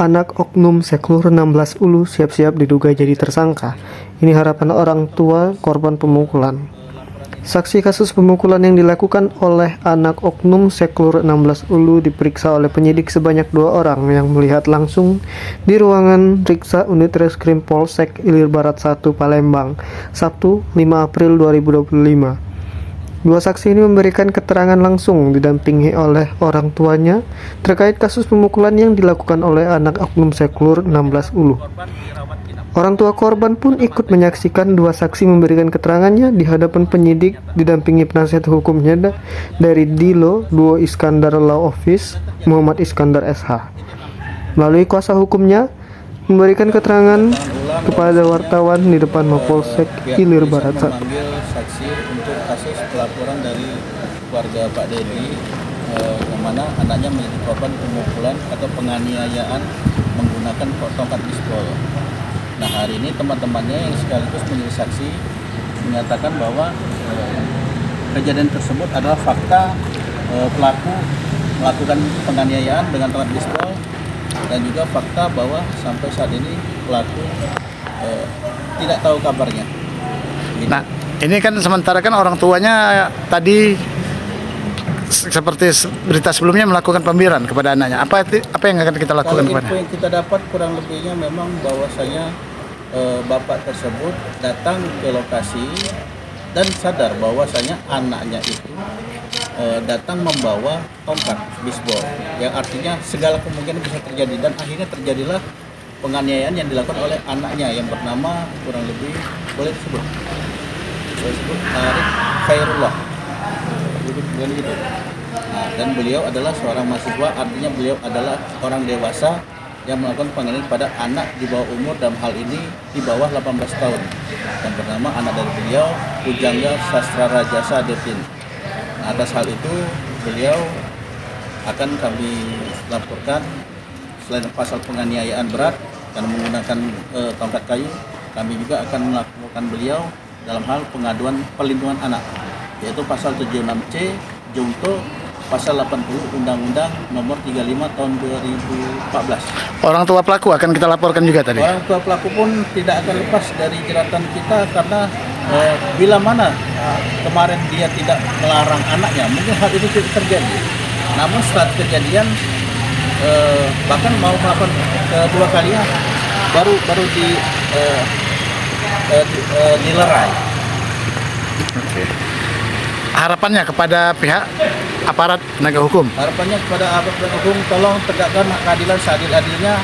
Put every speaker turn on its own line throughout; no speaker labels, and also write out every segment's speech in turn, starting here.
Anak oknum Seklur 16 Ulu siap-siap diduga jadi tersangka. Ini harapan orang tua korban pemukulan. Saksi kasus pemukulan yang dilakukan oleh anak oknum Seklur 16 Ulu diperiksa oleh penyidik sebanyak 2 orang yang melihat langsung di ruangan periksa unit reskrim Polsek Ilir Barat 1 Palembang, Sabtu 5 April 2025. Dua saksi ini memberikan keterangan langsung didampingi oleh orang tuanya terkait kasus pemukulan yang dilakukan oleh anak oknum Seklur 16 Ulu. Orang tua korban pun ikut menyaksikan dua saksi memberikan keterangannya di hadapan penyidik didampingi penasihat hukumnya dari Dilo Duo Iskandar Law Office Muhammad Iskandar SH. Melalui kuasa hukumnya memberikan keterangan kepada wartawan di depan Mapolsek Ilir Barat 1.
Memanggil saksi untuk kasus pelaporan dari keluarga Pak Dedi yang mana anaknya menjadi korban pemukulan atau penganiayaan menggunakan tongkat bisbol. Nah, hari ini teman-temannya yang sekaligus menjadi saksi menyatakan bahwa kejadian tersebut adalah fakta pelaku melakukan penganiayaan dengan tongkat bisbol dan juga fakta bahwa sampai saat ini pelaku tidak tahu kabarnya.
Nah, ini kan sementara kan orang tuanya tadi seperti berita sebelumnya melakukan pembiaran kepada anaknya. Apa yang akan kita lakukan kepada?
Info yang kita dapat kurang lebihnya memang bahwasanya bapak tersebut datang ke lokasi dan sadar bahwasanya anaknya itu datang membawa tongkat bisbol, yang artinya segala kemungkinan bisa terjadi, dan akhirnya terjadilah penganiayaan yang dilakukan oleh anaknya yang bernama kurang lebih boleh disebut Arif Khairullah gitu. Nah, dan beliau adalah seorang mahasiswa, artinya beliau adalah orang dewasa yang melakukan penganiayaan pada anak di bawah umur, dalam hal ini di bawah 18 tahun, yang bernama anak dari beliau Pujangga Sastra Raja Sadetin. Nah, atas hal itu beliau akan kami laporkan. Selain pasal penganiayaan berat karena menggunakan tongkat kayu, kami juga akan melakukan beliau dalam hal pengaduan perlindungan anak, yaitu pasal 76C Jungto pasal 80 Undang-Undang Nomor 35 Tahun 2014.
Orang tua pelaku akan kita laporkan juga tadi.
Orang tua pelaku pun tidak akan lepas dari jeratan kita karena bila mana kemarin dia tidak melarang anaknya, mungkin hal itu tidak terjadi. Namun setelah kejadian bahkan mau melakukan kedua kalinya baru dilerai.
Oke. Harapannya kepada pihak aparat penegak hukum.
Harapannya kepada aparat penegak hukum, tolong tegakkan keadilan seadil-adilnya,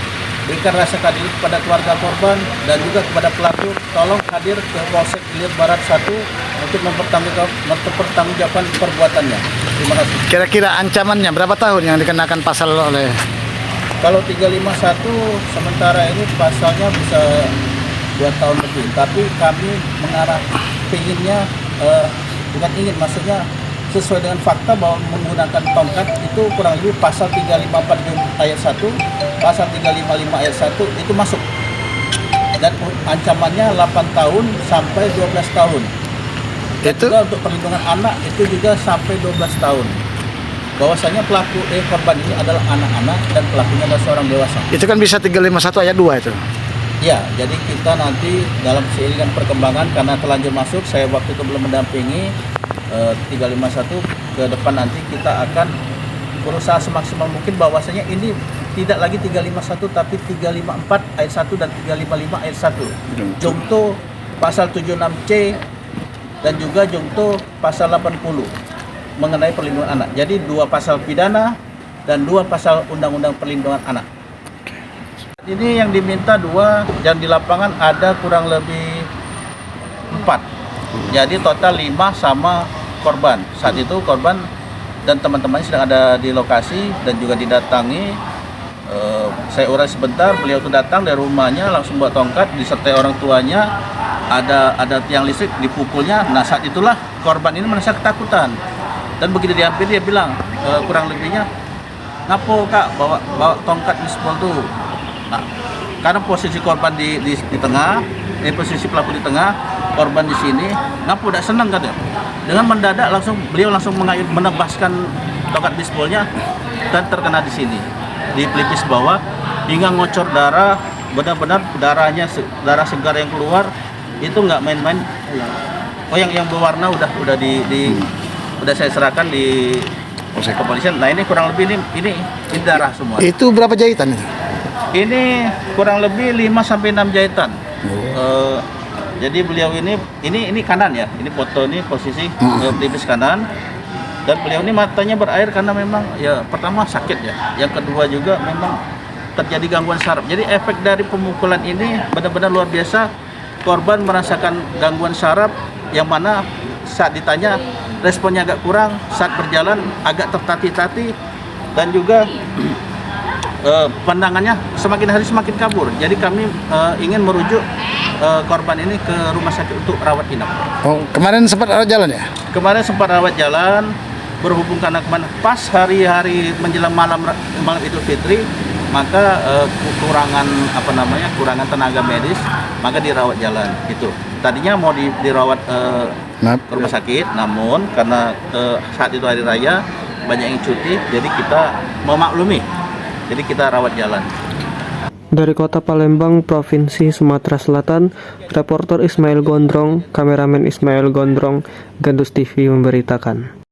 berikan rasa keadilan kepada keluarga korban dan juga kepada pelaku. Tolong hadir ke Polsek Ilir Barat 1 untuk mempertanggungjawabkan perbuatannya. Terima kasih.
Kira-kira ancamannya berapa tahun yang dikenakan pasal oleh?
Kalau 351 sementara ini pasalnya bisa 2 tahun lebih, tapi kami mengarah pinginnya bukan ingin, maksudnya sesuai dengan fakta bahwa menggunakan tongkat itu kurang lebih pasal 354 ayat 1, pasal 355 ayat 1 itu masuk. Dan ancamannya 8 tahun sampai 12 tahun. Dan
Itu
juga untuk perlindungan anak itu juga sampai 12 tahun. Bahwasanya pelaku korban ini adalah anak-anak dan pelakunya adalah seorang dewasa.
itu kan bisa 351 ayat 2 itu.
Ya, jadi kita nanti dalam seiringan perkembangan, karena telanjur masuk, saya waktu itu belum mendampingi 351, ke depan nanti kita akan berusaha semaksimal mungkin bahwasanya ini tidak lagi 351 tapi 354 ayat 1 dan 355 ayat 1. Jungto pasal 76C dan juga Jungto pasal 80 mengenai perlindungan anak. Jadi 2 pasal pidana dan 2 pasal undang-undang perlindungan anak. Ini yang diminta 2 dan di lapangan ada kurang lebih 4. Jadi total 5 sama korban. Saat itu korban dan teman-temannya sedang ada di lokasi dan juga didatangi. Saya urai sebentar, beliau itu datang dari rumahnya langsung bawa tongkat disertai orang tuanya. Ada tiang listrik, dipukulnya. Nah, saat itulah korban ini merasa ketakutan. Dan begitu dihampiri dia bilang kurang lebihnya, "Ngapo Kak bawa tongkat bisbol tuh?" Nah, karena posisi korban di tengah, posisi pelaku di tengah, korban di sini, ngapu tidak senang katanya. Dengan mendadak beliau langsung menebaskan tongkat bisbolnya dan terkena di sini, di pelipis bawah hingga ngocor darah, benar-benar darahnya darah segar yang keluar itu nggak main-main. Oh yang berwarna udah udah saya serahkan di kepolisian. Nah ini kurang lebih ini darah semua.
Itu berapa jahitan?
Ini kurang lebih 5 sampai 6 jahitan. Jadi beliau ini kanan ya. Ini foto ini posisi pelipis kanan. Dan beliau ini matanya berair karena memang ya pertama sakit ya. Yang kedua juga memang terjadi gangguan saraf. Jadi efek dari pemukulan ini benar-benar luar biasa. Korban merasakan gangguan saraf yang mana saat ditanya responnya agak kurang, saat berjalan agak tertati-tati, dan juga pandangannya semakin hari semakin kabur. Jadi kami ingin merujuk korban ini ke rumah sakit untuk rawat inap.
Oh, kemarin sempat rawat jalan ya?
Kemarin sempat rawat jalan, berhubung karena kemarin pas hari-hari menjelang malam Idul Fitri, maka kurangan tenaga medis, maka dirawat jalan itu. Tadinya mau dirawat ke rumah sakit, namun karena saat itu hari raya banyak yang cuti, jadi kita memaklumi, jadi kita rawat jalan.
Dari kota Palembang, Provinsi Sumatera Selatan, reporter Ismail Gondrong, kameramen Ismail Gondrong, Gandus TV memberitakan.